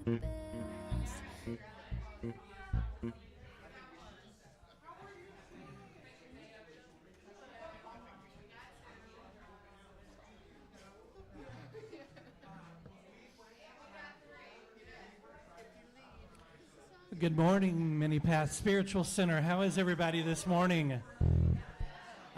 Good morning, Mini Path Spiritual Center. How is everybody this morning?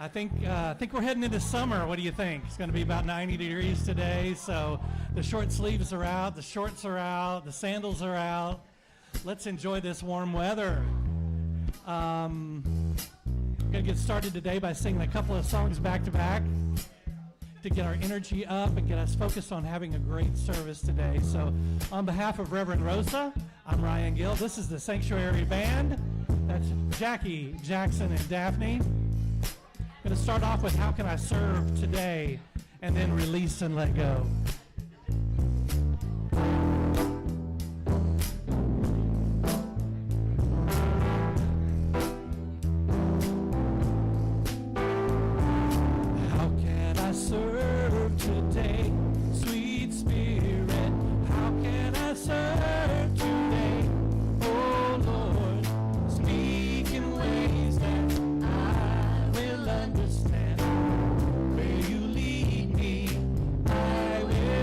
I think we're heading into summer. What do you think? It's going to be about 90 degrees today, so the short sleeves are out, the shorts are out, the sandals are out. Let's enjoy this warm weather. I'm going to get started today by singing a couple of songs back to back to get our energy up and get us focused on having a great service today. So on behalf of Reverend Rosa, I'm Ryan Gill. This is the Sanctuary Band. That's Jackie, Jackson, and Daphne. I'm going to start off with How Can I Serve Today, and then Release and Let Go. I will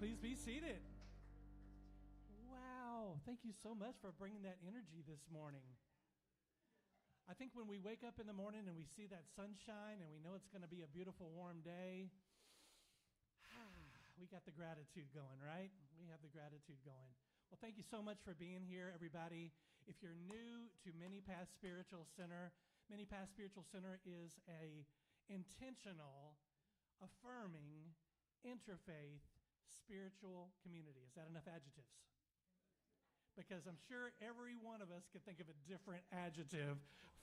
Please be seated. Wow, thank you so much for bringing that energy this morning. I think when we wake up in the morning and we see that sunshine and we know it's going to be a beautiful warm day, we got the gratitude going, right? We have the gratitude going. Well, thank you so much for being here, everybody. If you're new to Mini Path Spiritual Center, Mini Path Spiritual Center is a intentional, affirming, interfaith, spiritual community. Is that enough adjectives? Because I'm sure every one of us could think of a different adjective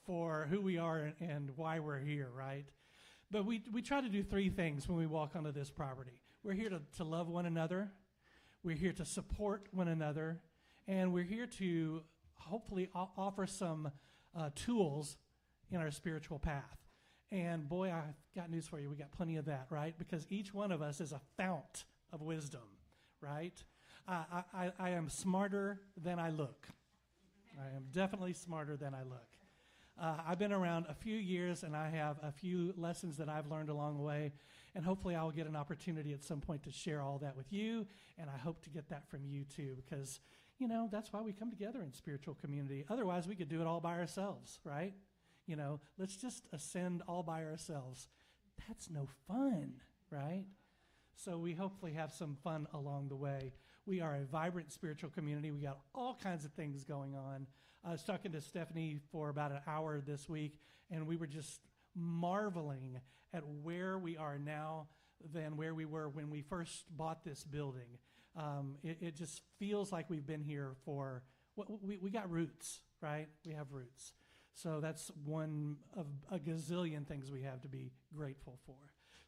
for who we are and why we're here, right? But we try to do three things when we walk onto this property. We're here to love one another. We're here to support one another. And we're here to hopefully offer some tools in our spiritual path. And boy, I've got news for you. We got plenty of that, right? Because each one of us is a fount of wisdom, right? I am smarter than I look. I am definitely smarter than I look. I've been around a few years, and I have a few lessons that I've learned along the way, and hopefully I will get an opportunity at some point to share all that with you, and I hope to get that from you too, because, you know, that's why we come together in spiritual community. Otherwise, we could do it all by ourselves, right? You know, let's just ascend all by ourselves. That's no fun, right? So we hopefully have some fun along the way. We are a vibrant spiritual community. We got all kinds of things going on. I was talking to Stephanie for about an hour this week, and we were just marveling at where we are now than where we were when we first bought this building. It just feels like we've been here for, we got roots, right? We have roots. So that's one of a gazillion things we have to be grateful for.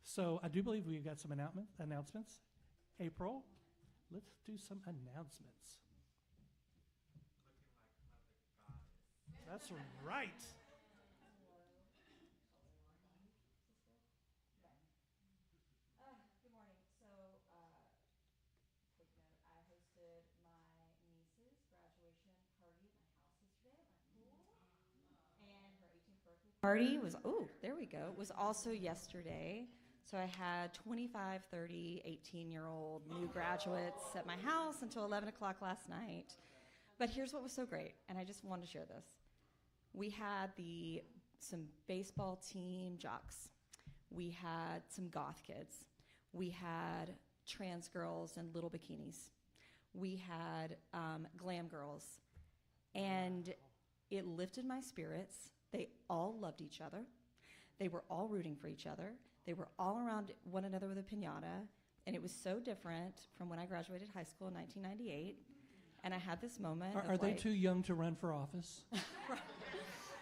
So I do believe we've got some announcements. April, let's do some announcements. Looking like Mother Goddess. That's right. Good morning. So, quick note, I hosted my niece's graduation party at my house yesterday at my pool. And her 18th birthday party was also yesterday. So I had 25, 30, 18-year-old new graduates at my house until 11 o'clock last night. But here's what was so great, and I just wanted to share this. We had some baseball team jocks. We had some goth kids. We had trans girls in little bikinis. We had glam girls. And it lifted my spirits. They all loved each other. They were all rooting for each other. They were all around one another with a piñata. And it was so different from when I graduated high school in 1998. And I had this moment Are they too young to run for office?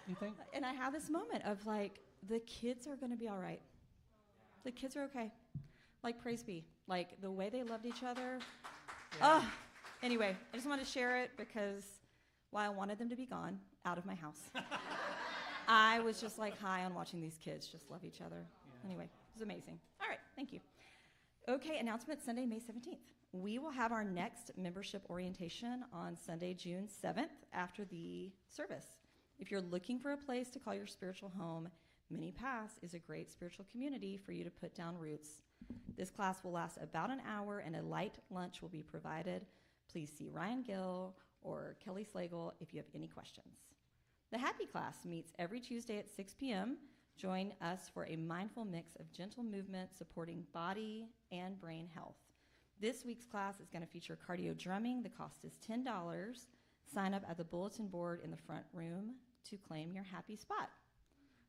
You think? And I had this moment of like, the kids are going to be all right. The kids are okay. Like, praise be. Like, the way they loved each other. Yeah. Anyway, I just wanted to share it because while I wanted them to be gone out of my house, I was just like high on watching these kids just love each other. Yeah. Anyway, it was amazing. All right, thank you. Okay, announcement, Sunday, May 17th. We will have our next membership orientation on Sunday, June 7th after the service. If you're looking for a place to call your spiritual home, Mini Pass is a great spiritual community for you to put down roots. This class will last about an hour and a light lunch will be provided. Please see Ryan Gill or Kelly Slagle if you have any questions. The Happy Class meets every Tuesday at 6 p.m. Join us for a mindful mix of gentle movement supporting body and brain health. This week's class is going to feature cardio drumming. The cost is $10. Sign up at the bulletin board in the front room to claim your happy spot.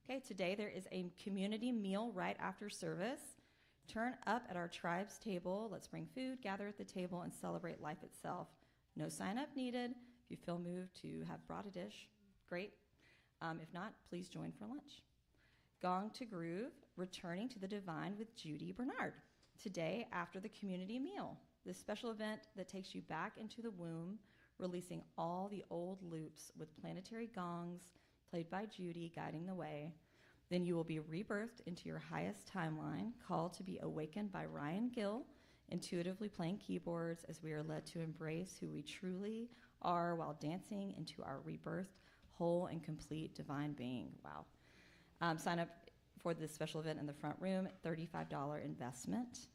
Okay, today there is a community meal right after service. Turn up at our tribe's table. Let's bring food, gather at the table, and celebrate life itself. No sign up needed. If you feel moved to have brought a dish, great. If not, please join for lunch. Gong to Groove, returning to the divine with Judy Bernard. Today, after the community meal, this special event that takes you back into the womb, releasing all the old loops with planetary gongs played by Judy guiding the way. Then you will be rebirthed into your highest timeline, called to be awakened by Ryan Gill, intuitively playing keyboards as we are led to embrace who we truly are while dancing into our rebirthed, whole and complete divine being. Wow. Sign up for this special event in the front room, $35 investment.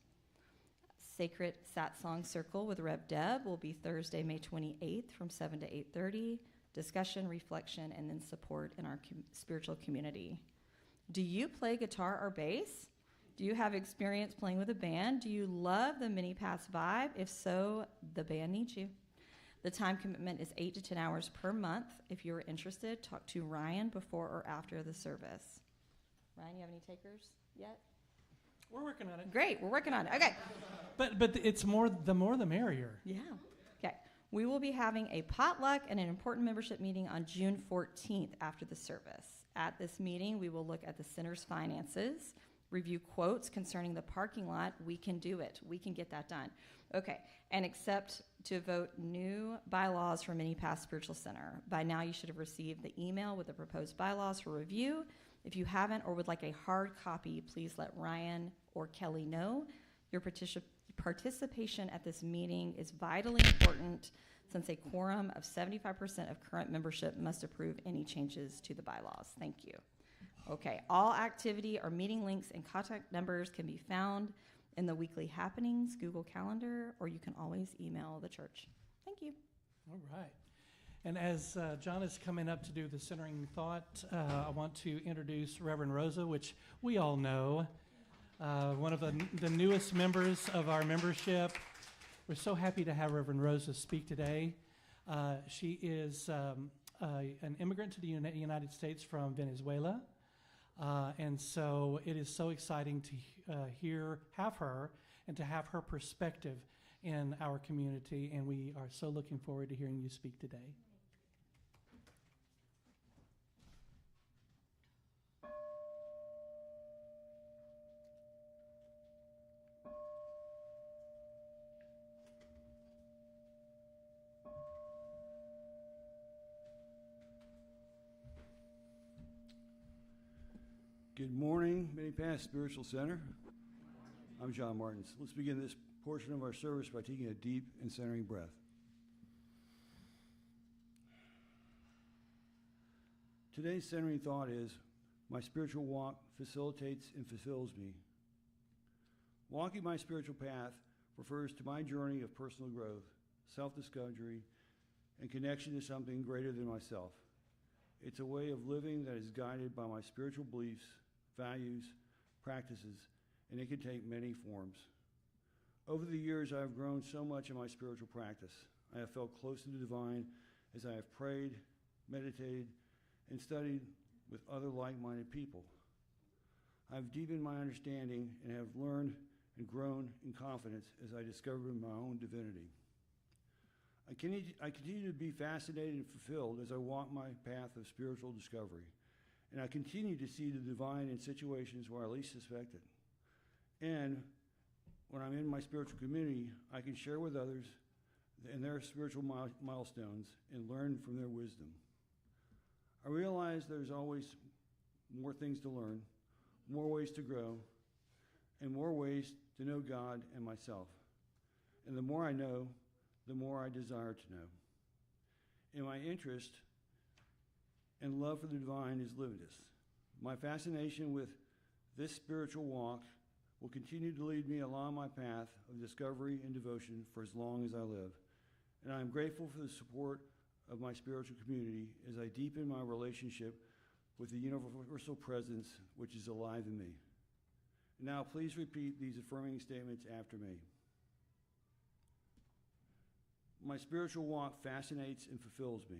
Sacred Satsang Circle with Rev Deb will be Thursday, May 28th from 7 to 8:30. Discussion, reflection, and then support in our spiritual community. Do you play guitar or bass? Do you have experience playing with a band? Do you love the mini pass vibe? If so, the band needs you. The time commitment is 8 to 10 hours per month. If you're interested, talk to Ryan before or after the service. Ryan, you have any takers yet? We're working on it. Great, we're working on it. Okay. But it's more the merrier. Yeah. Okay. We will be having a potluck and an important membership meeting on June 14th after the service. At this meeting, we will look at the center's finances, review quotes concerning the parking lot. We can do it. We can get that done. Okay. And accept to vote new bylaws for Mini Pass Spiritual Center. By now, you should have received the email with the proposed bylaws for review. If you haven't or would like a hard copy, please let Ryan or Kelly know. Your participation at this meeting is vitally important since a quorum of 75% of current membership must approve any changes to the bylaws. Thank you. Okay, all activity or meeting links and contact numbers can be found in the weekly happenings Google Calendar, or you can always email the church. Thank you. All right. And as John is coming up to do the centering thought, I want to introduce Reverend Rosa, which we all know, one of the newest members of our membership. We're so happy to have Reverend Rosa speak today. She is an immigrant to the United States from Venezuela, and so it is so exciting to have her and to have her perspective in our community, and we are so looking forward to hearing you speak today. Good morning, Mini Pass Spiritual Center. I'm John Martins. Let's begin this portion of our service by taking a deep and centering breath. Today's centering thought is, my spiritual walk facilitates and fulfills me. Walking my spiritual path refers to my journey of personal growth, self-discovery, and connection to something greater than myself. It's a way of living that is guided by my spiritual beliefs, values, practices, and it can take many forms. Over the years, I have grown so much in my spiritual practice. I have felt close to the divine as I have prayed, meditated, and studied with other like-minded people. I have deepened my understanding and have learned and grown in confidence as I discovered my own divinity. I continue to be fascinated and fulfilled as I walk my path of spiritual discovery, and I continue to see the divine in situations where I least suspect it. And when I'm in my spiritual community, I can share with others and their spiritual milestones and learn from their wisdom. I realize there's always more things to learn, more ways to grow, and more ways to know God and myself. And the more I know, the more I desire to know. And my interest and love for the divine is limitless. My fascination with this spiritual walk will continue to lead me along my path of discovery and devotion for as long as I live. And I am grateful for the support of my spiritual community as I deepen my relationship with the universal presence which is alive in me. Now, please repeat these affirming statements after me. My spiritual walk fascinates and fulfills me.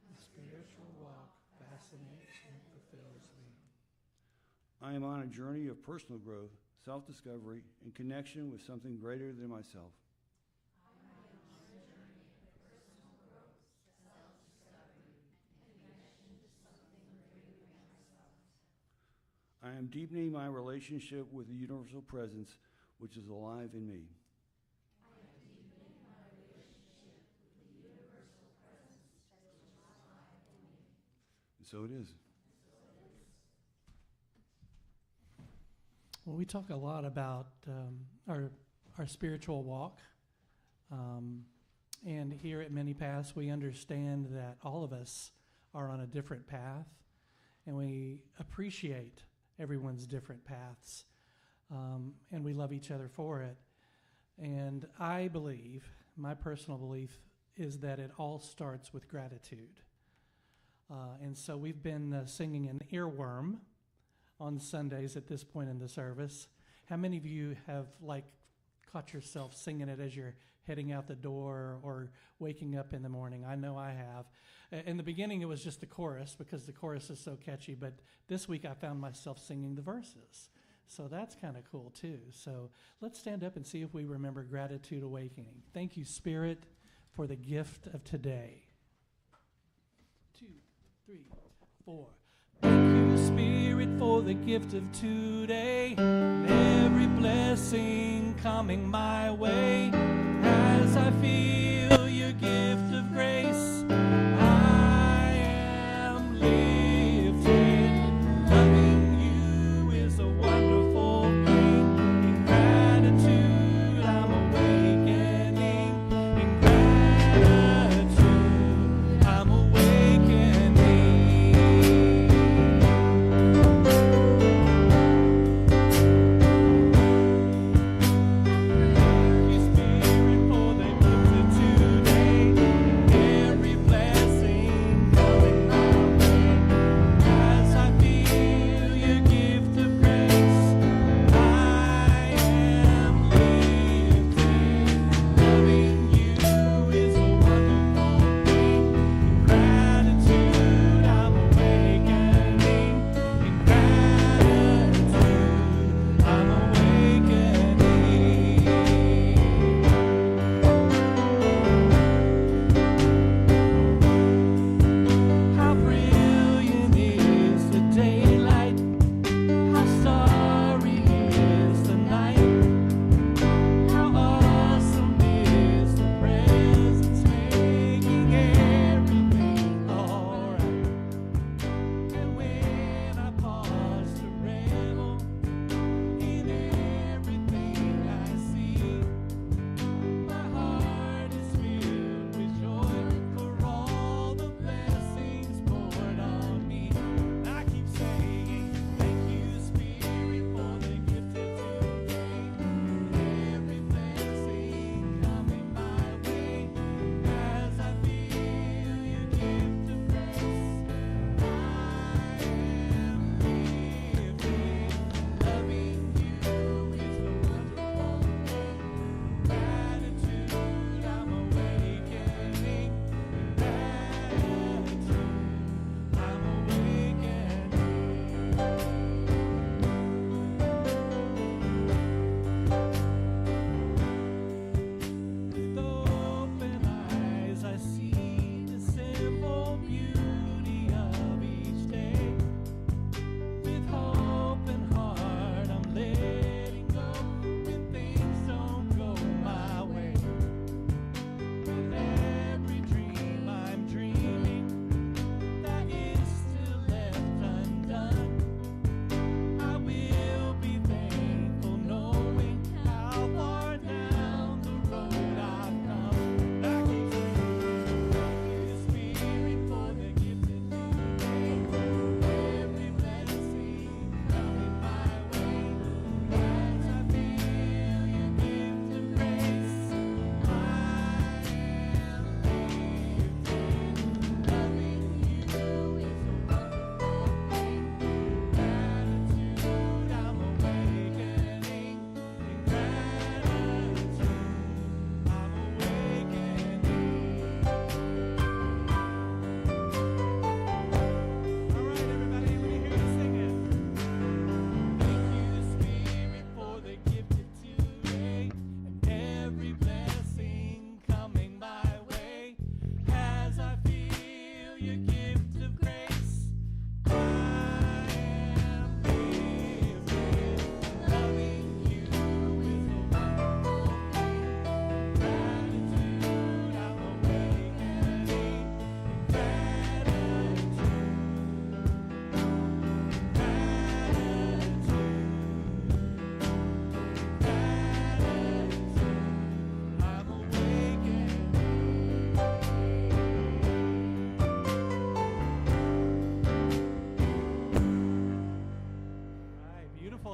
My spiritual walk fascinates and fulfills me. I am on a journey of personal growth, self-discovery, and connection with something greater than myself. I am deepening my relationship with the universal presence which is alive in me. And so it is. Well, we talk a lot about our spiritual walk. And here at Mini Pass, we understand that all of us are on a different path, and we appreciate everyone's different paths, and we love each other for it. And I believe, my personal belief, is that it all starts with gratitude. And so we've been singing an earworm on Sundays at this point in the service. How many of you have caught yourself singing it as you're heading out the door or waking up in the morning? I know I have. In the beginning, it was just the chorus because the chorus is so catchy, but this week I found myself singing the verses. So that's kind of cool too. So let's stand up and see if we remember Gratitude Awakening. Thank you, Spirit, for the gift of today. 2, 3, 4. Thank you, Spirit, for the gift of today, and every blessing coming my way. As I feel your gift of grace, I am lifted. Loving you is a wonderful thing. In gratitude, I'm awakening. In gratitude, I'm awakening.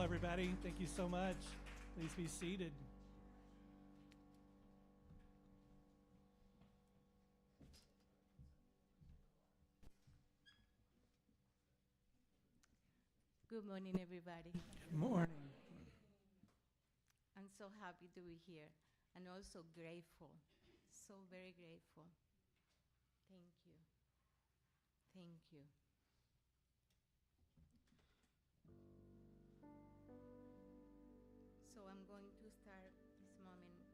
Everybody, thank you so much. Please be seated. Good morning, everybody. Good morning. I'm so happy to be here and also grateful, so very grateful. Thank you. Thank you. So I'm going to start this moment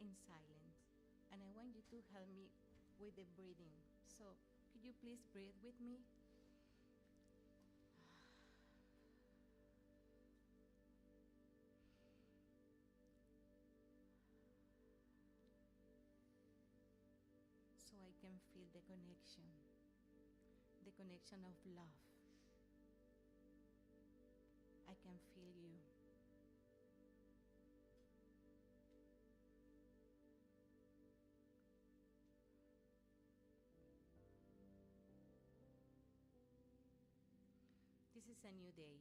in silence, and I want you to help me with the breathing. So could you please breathe with me? So I can feel the connection of love. I can feel you. This is a new day.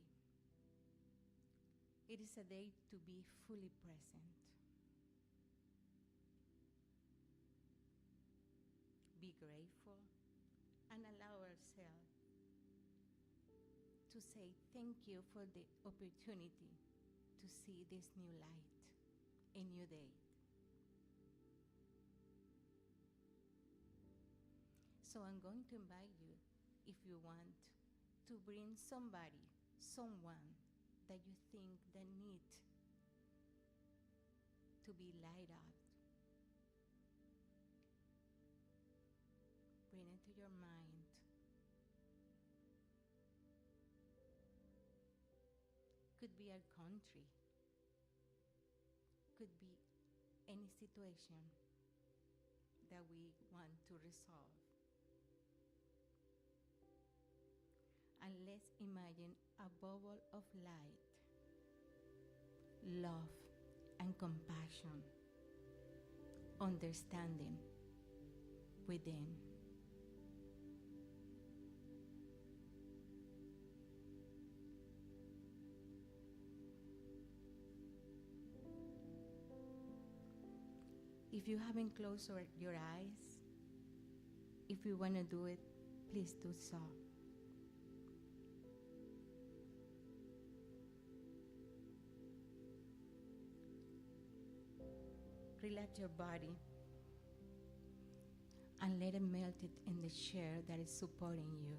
It is a day to be fully present. Be grateful and allow ourselves to say thank you for the opportunity to see this new light, a new day. So I'm going to invite you, if you want, to bring somebody, someone that you think that need to be light up. Bring it to your mind. Could be our country. Could be any situation that we want to resolve. And let's imagine a bubble of light, love and compassion, understanding within. If you haven't closed your eyes, if you want to do it, please do so. Relax your body and let it melt it in the chair that is supporting you.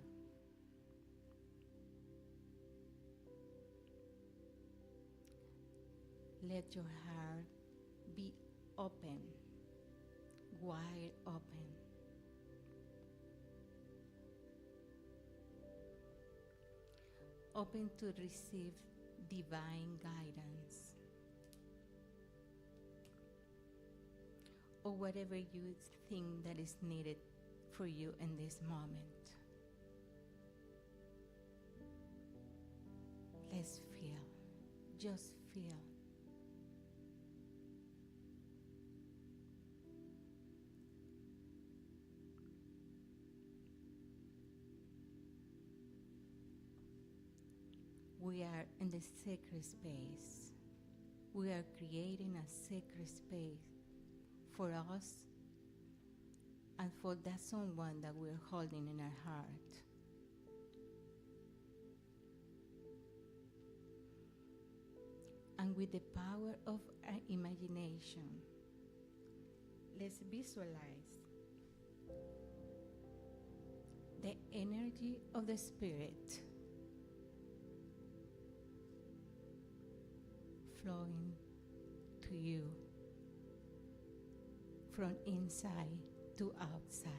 Let your heart be open, wide open. Open to receive divine guidance. Or whatever you think that is needed for you in this moment. Let's feel, just feel. We are in the sacred space. We are creating a sacred space for us and for that someone that we're holding in our heart. And with the power of our imagination, let's visualize the energy of the Spirit flowing to you from inside to outside.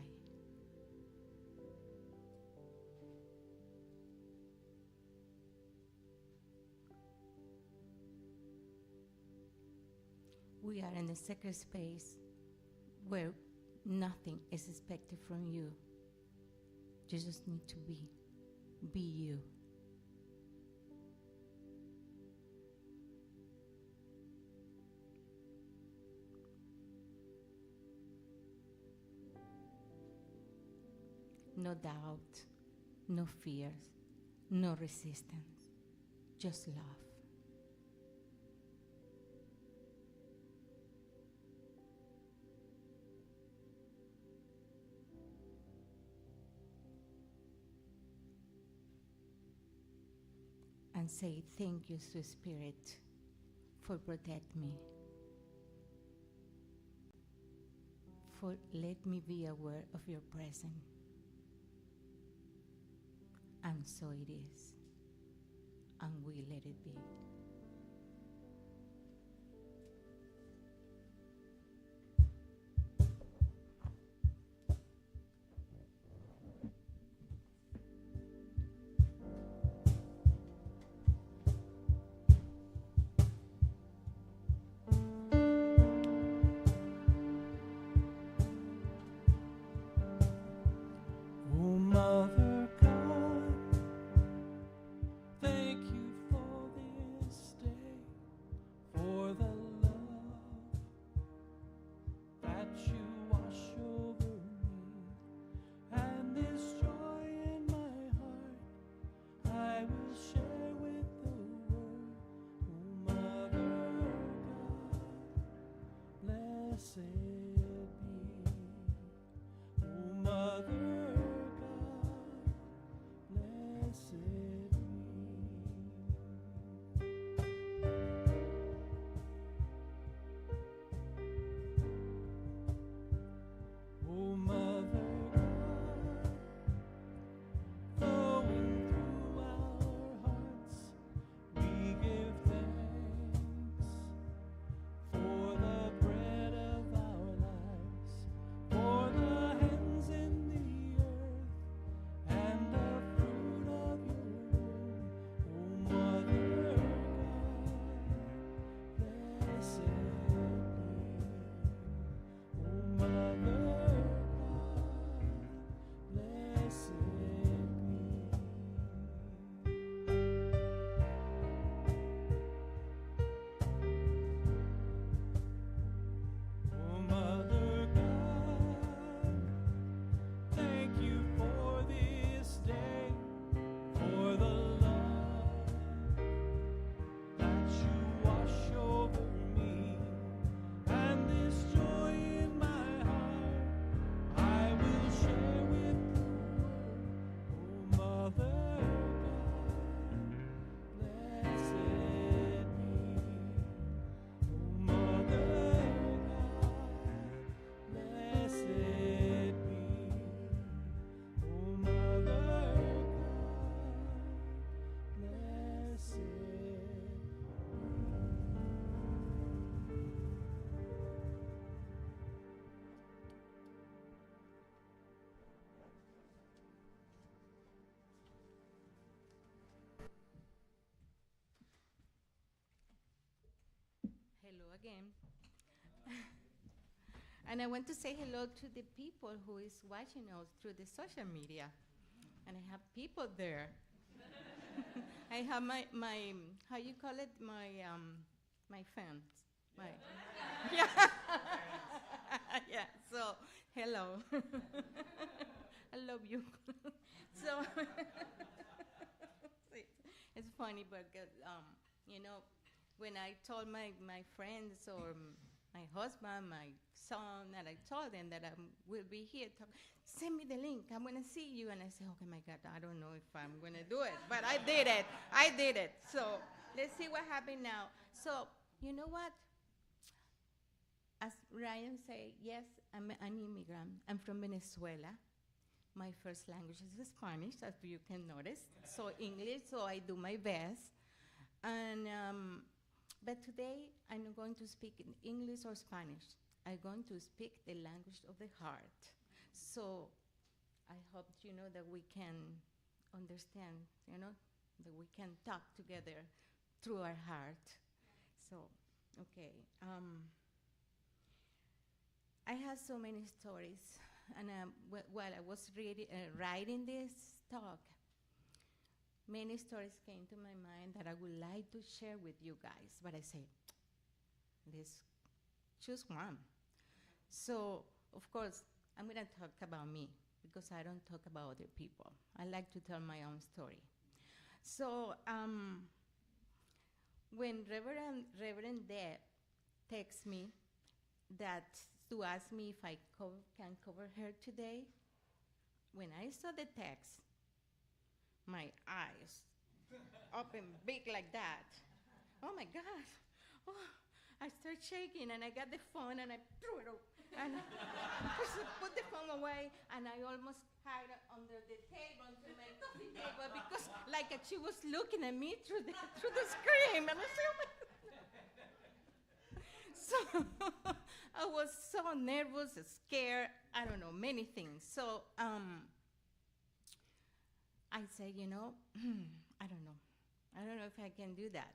We are in the sacred space where nothing is expected from you. You just need to be you. No doubt, no fears, no resistance, just love. and say thank you, sweet Spirit, for protect me, for let me be aware of your presence. And so it is, and we let it be. Oh, Mother God, thank you for this day, for the love that you wash over me, and this joy in my heart I will share with the world. Oh, Mother God, blessed be. Oh, Mother God, blessed be. Oh, Mother God, flowing through our hearts, we give thanks for the bread of our lives, for the hands in the earth, and the fruit of your womb. Oh, Mother God, blessed be. Oh, Mother God, blessed be. Oh, Mother God, thank you for this day, for the love that you wash over me, and this joy in my heart I will share with the world. Oh, Mother God, blessed be. Oh, Mother God, blessed be. Oh, Mother God, blessed Hello again. And I want to say hello to the people who is watching us through the social media. And I have people there. I have my how you call it, my fans. My yeah. Yeah. So hello. I love you. So it's funny, but you know, when I told my friends or my husband, my son, that I told them that I will be here, send me the link. I'm going to see you. And I said, okay, my God, I don't know if I'm going to do it. But I did it. I did it. So let's see what happened now. So you know what? As Ryan said, yes, I'm an immigrant. I'm from Venezuela. My first language is Spanish, as you can notice. So English, so I do my best. And but today, I'm not going to speak in English or Spanish. I'm going to speak the language of the heart. So I hope you know that we can understand, you know, that we can talk together through our heart. So, okay. I have so many stories. And while I was writing this talk, many stories came to my mind that I would like to share with you guys, but I say, let's choose one. So, of course, I'm going to talk about me because I don't talk about other people. I like to tell my own story. So, when Reverend Deb texts me that to ask me if I can cover her today, when I saw the text, my eyes open big like that. Oh my God. Oh, I start shaking and I got the phone and I threw it up. And I put the phone away and I almost hid under the table, under my coffee table, because like she was looking at me through the screen. And I said, oh my God. So I was so nervous, scared, I don't know, many things. So I said, I don't know. I don't know if I can do that.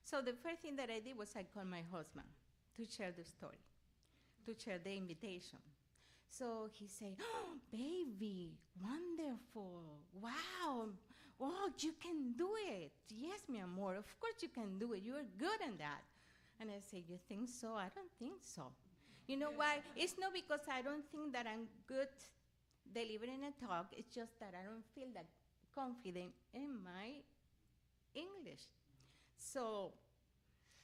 So the first thing that I did was I called my husband to share the story, to share the invitation. So he said, oh, baby, wonderful, wow, oh, you can do it. Yes, mi amor, of course you can do it. You are good in that. And I said, you think so? I don't think so. You know why? It's not because I don't think that I'm good delivering a talk. It's just that I don't feel that confident in my English. So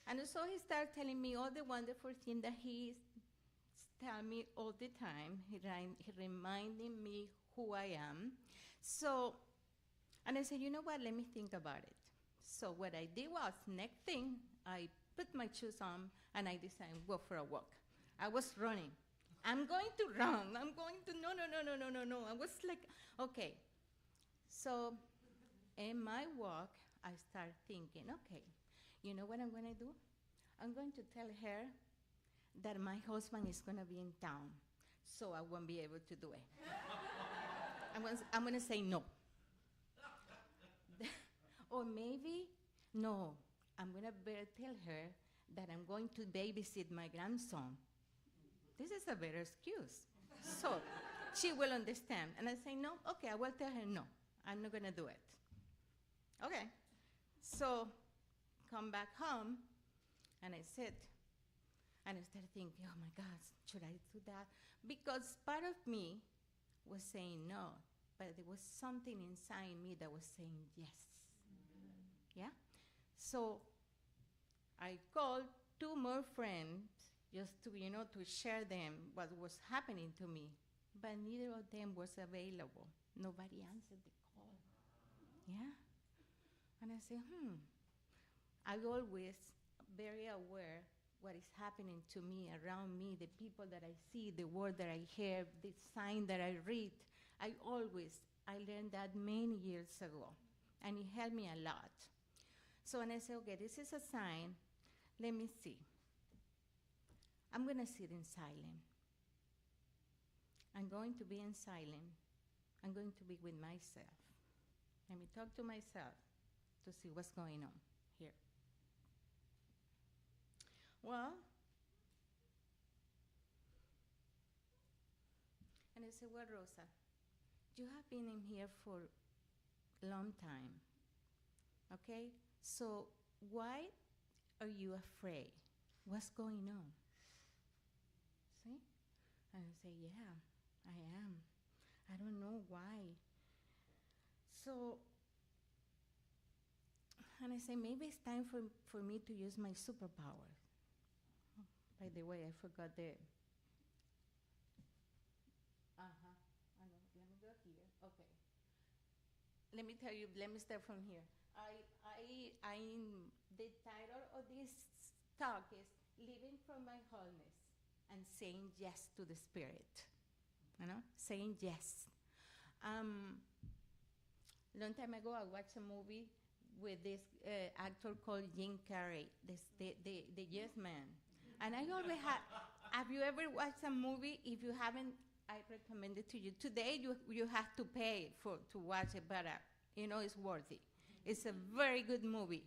he started telling me all the wonderful things that he tells me all the time. He reminding me who I am. So, and I said, you know what? Let me think about it. So what I did was, next thing, I put my shoes on and I decided to go for a walk. I was running. I'm going to run. I'm going to, no. I was like, okay. So in my walk, I start thinking, okay, you know what I'm going to do? I'm going to tell her that my husband is going to be in town, so I won't be able to do it. I'm going to say no. Or maybe, no, I'm going to better tell her that I'm going to babysit my grandson. This is a better excuse. So she will understand. And I say, no, okay, I will tell her no. I'm not going to do it. Okay. So come back home, and I sit, and I started thinking, oh my God, should I do that? Because part of me was saying no, but there was something inside me that was saying yes. Yeah? So I called 2 more friends just to, to share them what was happening to me, but neither of them was available. Nobody answered the call. Yeah? And I said, I always very aware what is happening to me, around me, the people that I see, the word that I hear, the sign that I read. I learned that many years ago, and it helped me a lot. So when I said, okay, this is a sign, let me see. I'm going to sit in silence. I'm going to be in silence. I'm going to be with myself. Let me talk to myself to see what's going on here. Well, and I said, well, Rosa, you have been in here for a long time, okay? So why are you afraid? What's going on? See? And I say, yeah, I am. I don't know why. So, and I say, maybe it's time for me to use my superpower. Oh, by the way, I forgot the, let me go here, okay. Let me tell you, let me start from here. The title of this talk is Living from My Wholeness and Saying Yes to the Spirit. Saying yes. Long time ago, I watched a movie with this actor called Jim Carrey, the Yes Man. And I always have you ever watched a movie? If you haven't, I recommend it to you. Today, you have to pay to watch it, but it's worthy. It's a very good movie.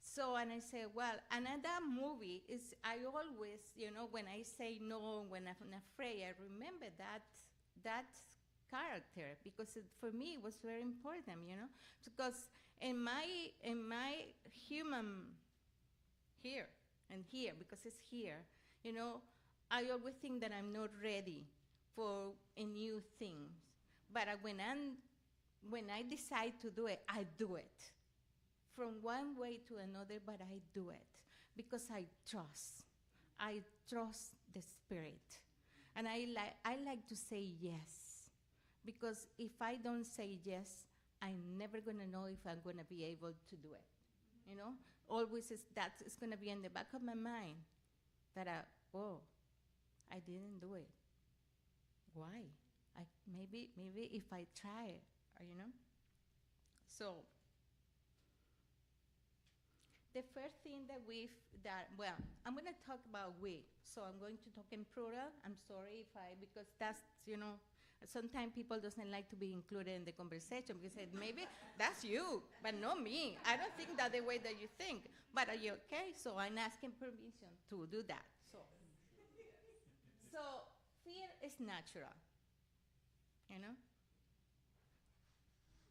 So, and I say, well, and in that movie, I always, when I say no, when I'm afraid, I remember that character, because for me it was very important, because in my human here and here, because it's here, I always think that I'm not ready for a new thing. But when I decide to do it, I do it. From one way to another, but I do it because I trust. I trust the Spirit. And I like to say yes, because if I don't say yes, I'm never gonna know if I'm gonna be able to do it. You know, always it's gonna be in the back of my mind that I didn't do it. Why? Maybe if I try it, you know. So the first thing well, I'm going to talk about we. So I'm going to talk in plural. I'm sorry because that's, you know, sometimes people doesn't like to be included in the conversation because they say, maybe that's you, but not me. I don't think that the way that you think. But are you okay? So I'm asking permission to do that. So fear is natural, you know.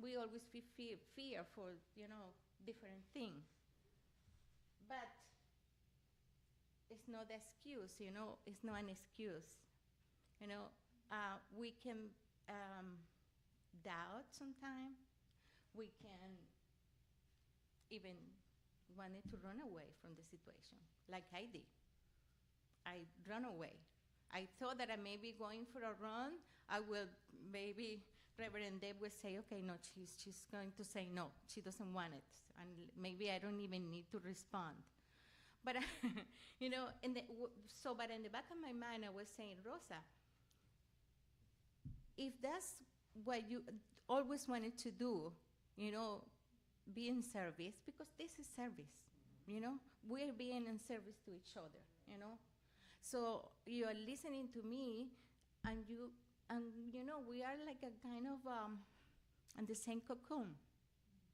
We always feel fear for, you know, different things. But it's not an excuse, you know. It's not an excuse. You know, we can doubt sometimes. We can even wanted to run away from the situation, like I did. I ran away. I thought that I may be going for a run. I will maybe Reverend Deb will say, okay, no, she's going to say no. She doesn't want it. And maybe I don't even need to respond. But, you know, but in the back of my mind, I was saying, Rosa, if that's what you always wanted to do, you know, be in service, because this is service, you know? We're being in service to each other, you know? So you are listening to me, and you know, we are like a kind of in the same cocoon,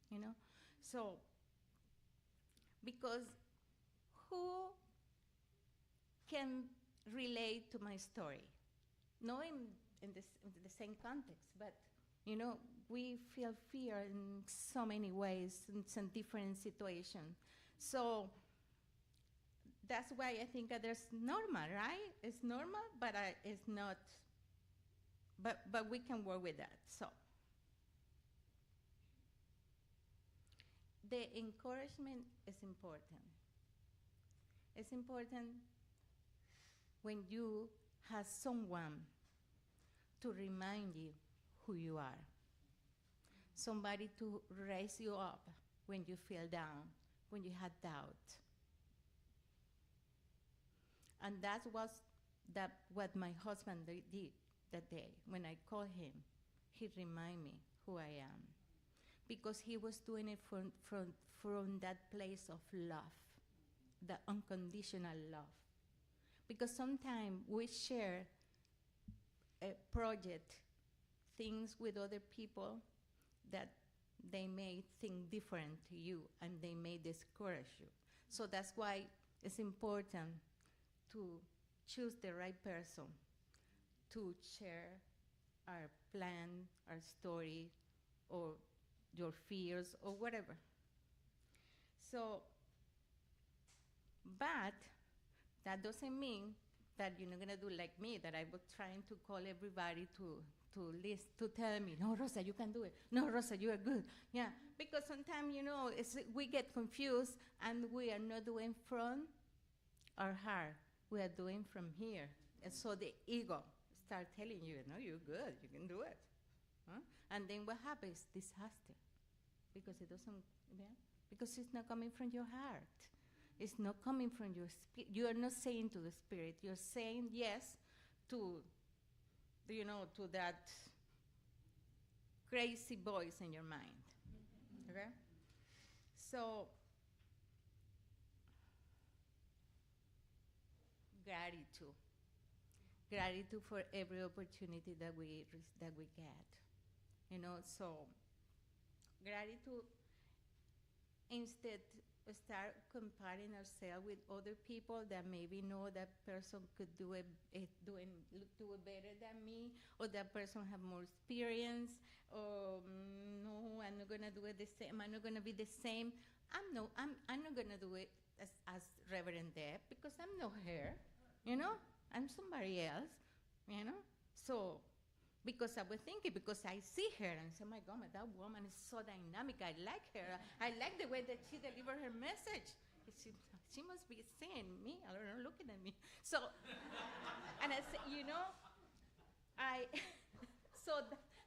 you know. So because who can relate to my story? Not in the same context, but you know, we feel fear in so many ways, in some different situations. So that's why I think that there's normal, right? It's normal, but it's not. But we can work with that. So the encouragement is important. It's important when you have someone to remind you who you are. Somebody to raise you up when you feel down, when you had doubt. And that was what my husband did that day. When I called him, he reminded me who I am. Because he was doing it from that place of love, the unconditional love. Because sometimes we share a project, things with other people that they may think different to you and they may discourage you. So that's why it's important to choose the right person to share our plan, our story, or your fears, or whatever. So, but that doesn't mean that you're not gonna do like me, that I was trying to call everybody to tell me, no, Rosa, you can do it. No, Rosa, you are good. Yeah, because sometimes, you know, we get confused and we are not doing from our heart. We are doing from here. And so the ego start telling you, no, you're good, you can do it. Huh? And then what happens? Disaster. Because it doesn't, yeah? Because it's not coming from your heart. It's not coming from your spirit. You are not saying to the spirit, you're saying yes to, you know, to that crazy voice in your mind. Okay? So, gratitude. Gratitude for every opportunity that we get. You know, so gratitude, instead start comparing ourselves with other people that maybe know that person could do it better than me, or that person have more experience, or no, I'm not gonna do it the same. I'm not gonna be the same. I'm not gonna do it as Reverend Deb, because I'm not her. You know, I'm somebody else. You know, so. Because I was thinking, because I see her and say, my God, that woman is so dynamic. I like her. I like the way that she delivered her message. She must be seeing me, I don't know, looking at me. So, and I said, you know,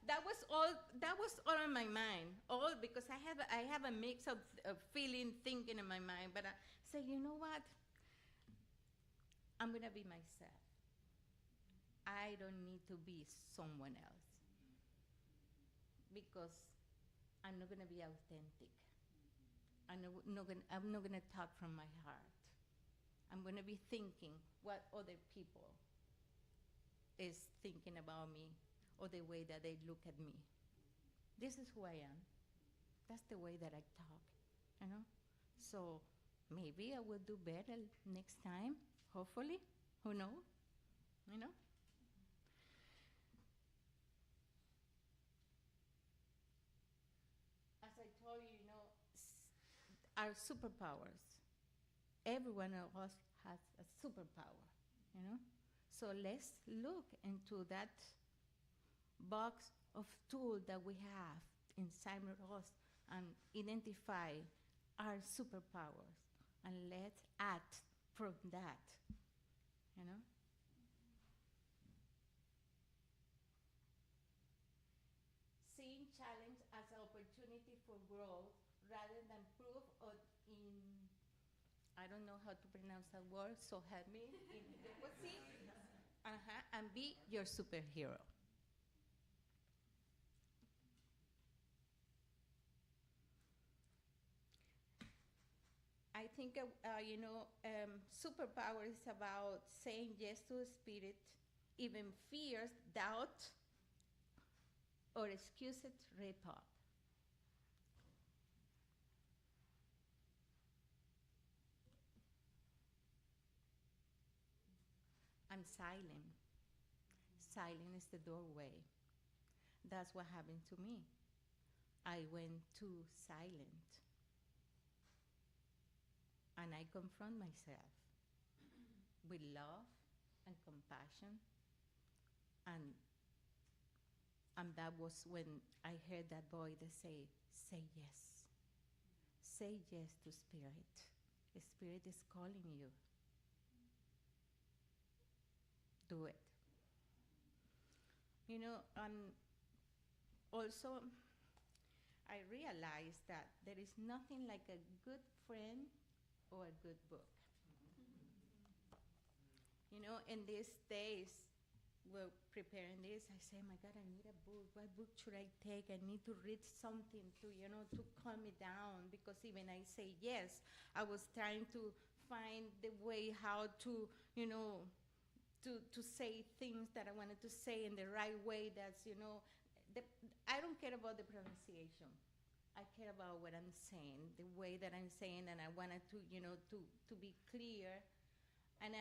that was all on my mind. All because I have a mix of feeling, thinking in my mind. But I say, you know what? I'm gonna be myself. I don't need to be someone else because I'm not gonna be authentic. I'm not gonna talk from my heart. I'm gonna be thinking what other people is thinking about me or the way that they look at me. This is who I am. That's the way that I talk, you know? So maybe I will do better next time, hopefully. Who knows? You know? As I told you, you know, our superpowers. Every one of us has a superpower, you know? So let's look into that box of tools that we have inside of us and identify our superpowers and let's act from that, you know? Seeing challenge as an opportunity for growth rather than proof or in, I don't know how to pronounce that word, so help me, inadequacy, and be your superhero. I think, superpower is about saying yes to a spirit, even fears, doubt, or excuses rip up. I'm silent. Silent is the doorway. That's what happened to me. I went too silent. And I confront myself with love and compassion. And that was when I heard that voice that say yes. Say yes to Spirit. The Spirit is calling you. Do it. You know, also, I realized that there is nothing like a good friend or a good book. You know, in these days, we're preparing this, I say, my God, I need a book. What book should I take? I need to read something to, you know, to calm me down, because even I say yes, I was trying to find the way how to, you know, to say things that I wanted to say in the right way. That's, you know, I don't care about the pronunciation. I care about what I'm saying, the way that I'm saying, and I wanted to, you know, to be clear. And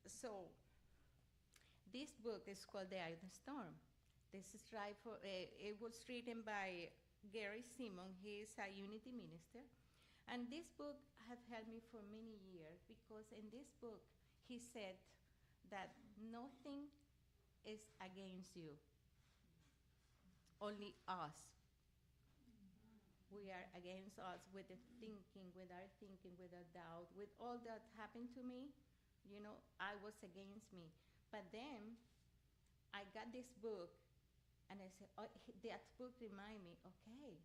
so this book is called The Eye of the Storm. This is it was written by Gary Simon. He is a Unity minister. And this book has helped me for many years, because in this book, he said that nothing is against you, only us. We are against us with the thinking, with our doubt, with all that happened to me. You know, I was against me. But then I got this book, and I said, oh, that book reminded me, okay,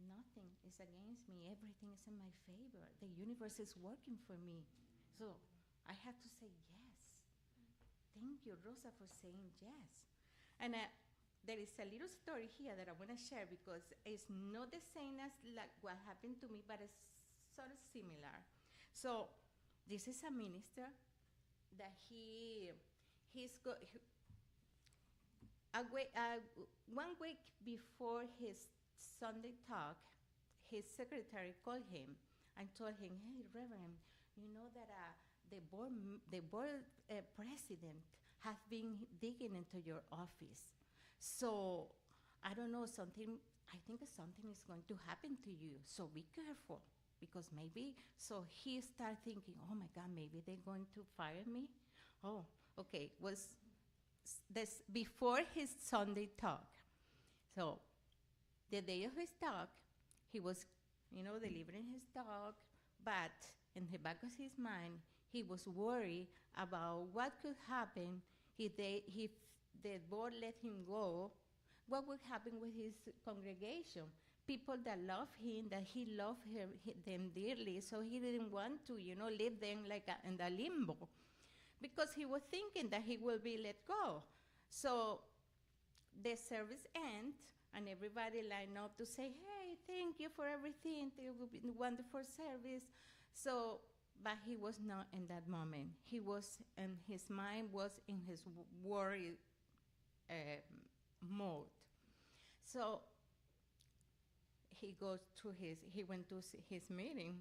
nothing is against me. Everything is in my favor. The universe is working for me. So I have to say yes. Thank you, Rosa, for saying yes. And there is a little story here that I want to share, because it's not the same as like what happened to me, but it's sort of similar. So this is a minister that one week before his Sunday talk, his secretary called him and told him, hey, Reverend, you know that the board president has been digging into your office. So I don't know, I think something is going to happen to you. So be careful, because maybe, so he started thinking, oh my God, maybe they're going to fire me. Oh, okay, was this before his Sunday talk. So the day of his talk, he was, you know, delivering his talk, but in the back of his mind, he was worried about what could happen if the board let him go what would happen with his congregation. People that love him, that he loved them dearly, so he didn't want to, leave them like in the limbo, because he was thinking that he will be let go. So the service ends, and everybody lined up to say, hey, thank you for everything. It will be a wonderful service. So, but he was not in that moment. He was, and his mind was in his worry mode. So he went to his meeting.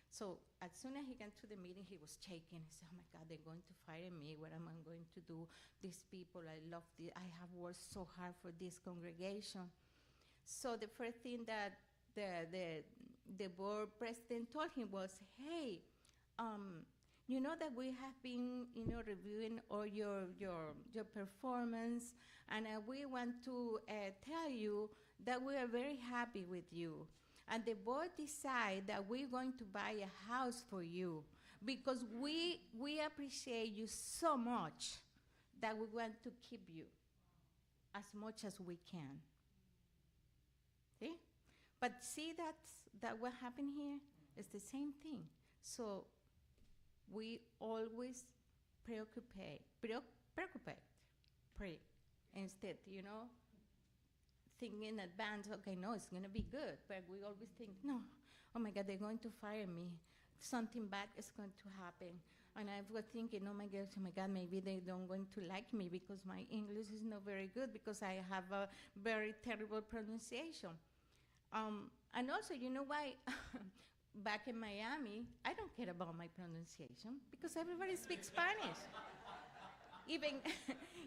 So as soon as he got to the meeting, he was shaking. He said, oh my God, they're going to fire me. What am I going to do? These people, I have worked so hard for this congregation. So the first thing that the board president told him was, hey, you know that we have been, reviewing all your performance, and we want to tell you that we are very happy with you. And the board decided that we're going to buy a house for you because we appreciate you so much that we want to keep you as much as we can. See? But see that what happened here is the same thing. So we always preoccupy, pray, instead, think in advance, okay, no, it's going to be good. But we always think, no, oh my God, they're going to fire me. Something bad is going to happen. And I was thinking, oh my God, maybe they don't going to like me because my English is not very good because I have a very terrible pronunciation. And also, you know why? Back in Miami, I don't care about my pronunciation because everybody speaks Spanish.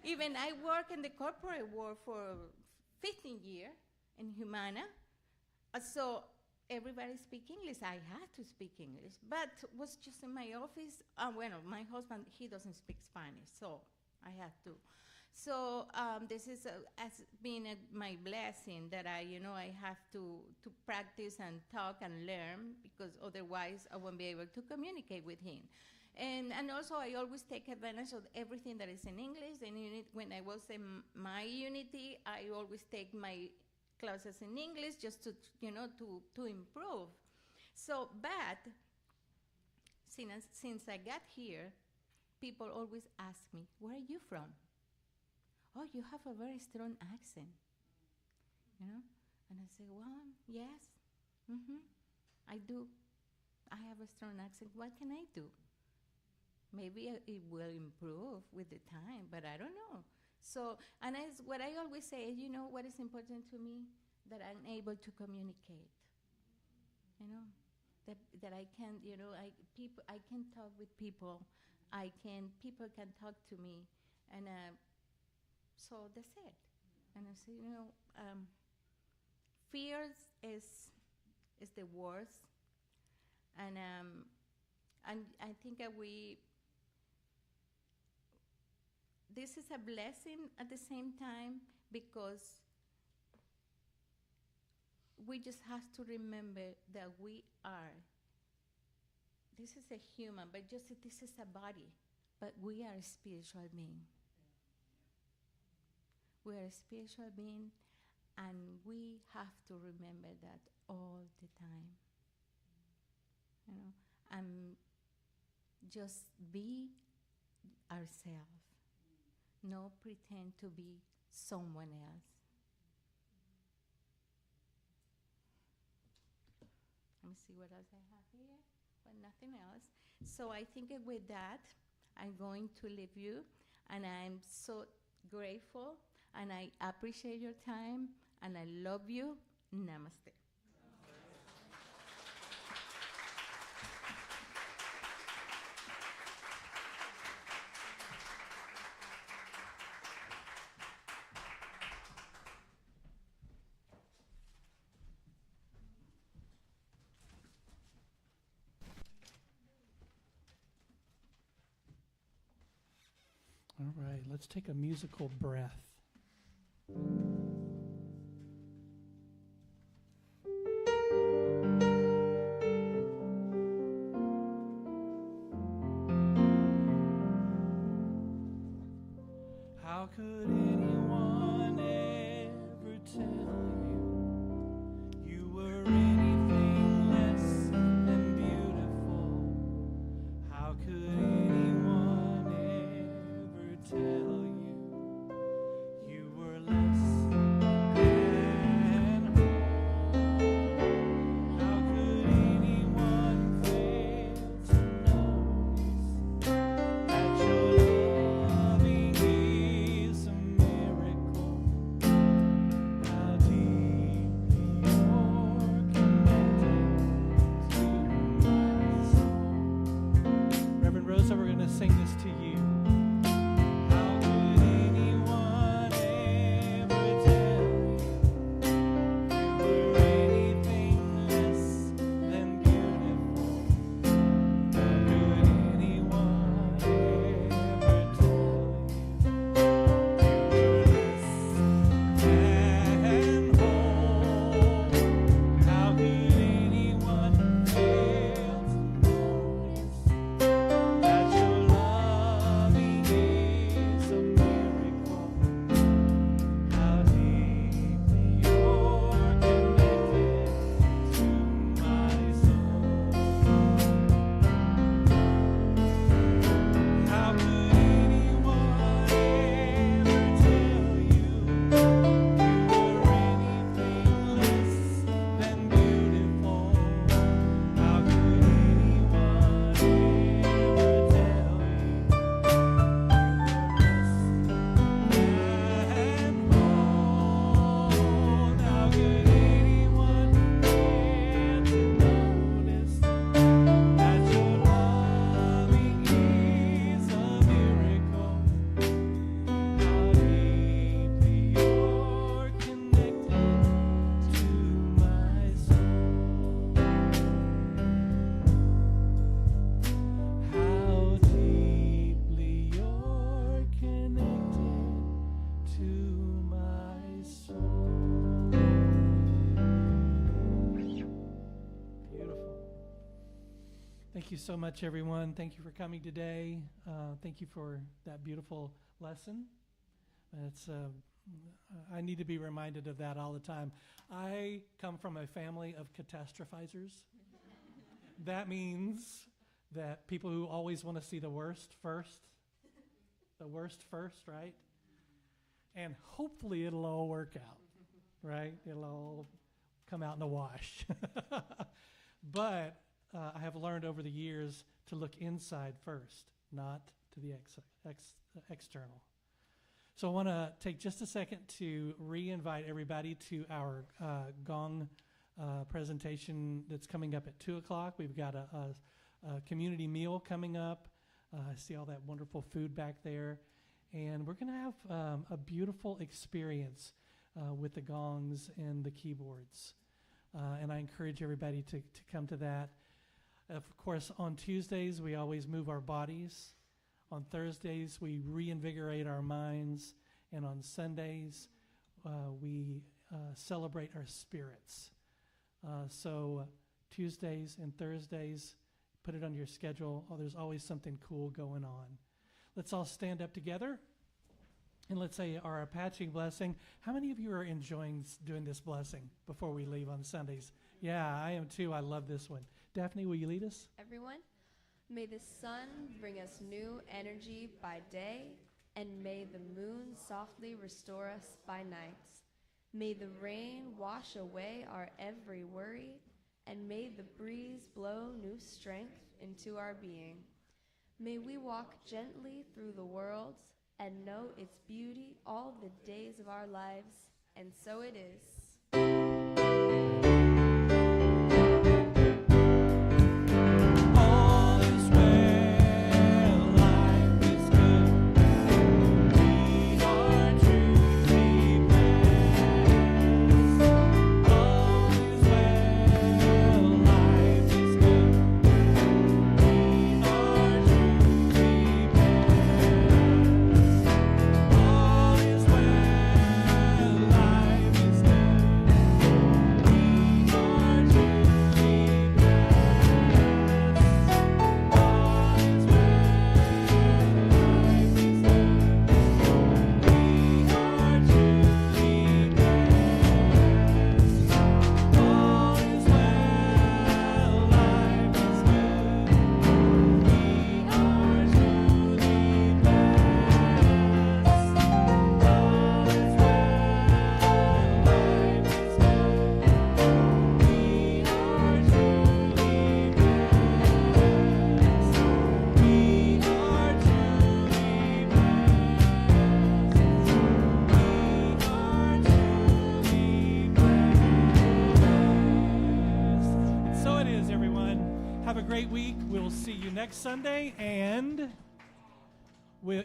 Even I work in the corporate world for 15 years in Humana, so everybody speaks English. I had to speak English, but was just in my office. My husband, he doesn't speak Spanish, so I had to. So this is has been my blessing that I have to practice and talk and learn, because otherwise I won't be able to communicate with him. And also I always take advantage of everything that is in English. And when I was in my unity, I always take my classes in English just to improve. So, but since I got here, people always ask me, where are you from? Oh, you have a very strong accent, And I say, well, yes, I do. I have a strong accent. What can I do? Maybe it will improve with the time, but I don't know. So, and what I always say is, what is important to me? That I'm able to communicate. That I can, I can talk with people. People can talk to me, and so that's it. And I say, fears is the worst, and I think that this is a blessing at the same time, because we just have to remember that this is a human, but this is a body, but we are a spiritual being. We are a spiritual being, and we have to remember that all the time. And just be ourselves. No pretend to be someone else. Let me see what else I have here, but nothing else. So I think with that, I'm going to leave you, and I'm so grateful, and I appreciate your time, and I love you. Namaste. All right, let's take a musical breath. How could anyone ever Thank you so much, everyone. Thank you for coming today. Thank you for that beautiful lesson. It's I need to be reminded of that all the time. I come from a family of catastrophizers. That means that people who always want to see the worst first, right? And hopefully it'll all work out, right? It'll all come out in the wash. But I have learned over the years to look inside first, not to the external. So I want to take just a second to re-invite everybody to our gong presentation that's coming up at 2 o'clock. We've got a community meal coming up. I see all that wonderful food back there. And we're going to have a beautiful experience with the gongs and the keyboards. And I encourage everybody to come to that. Of course, on Tuesdays, we always move our bodies. On Thursdays, we reinvigorate our minds. And on Sundays, we celebrate our spirits. So Tuesdays and Thursdays, put it on your schedule. Oh, there's always something cool going on. Let's all stand up together. And let's say our Apache blessing. How many of you are enjoying doing this blessing before we leave on Sundays? Yeah, I am too. I love this one. Daphne, will you lead us? Everyone, may the sun bring us new energy by day, and may the moon softly restore us by nights. May the rain wash away our every worry, and may the breeze blow new strength into our being. May we walk gently through the world and know its beauty all the days of our lives, and so it is. All is well, life is good. We are truly blessed. All is well, life is good. We are truly blessed. All is well, life is good. We are truly So it is, everyone. Have a great week. We'll see you next Sunday, and we'll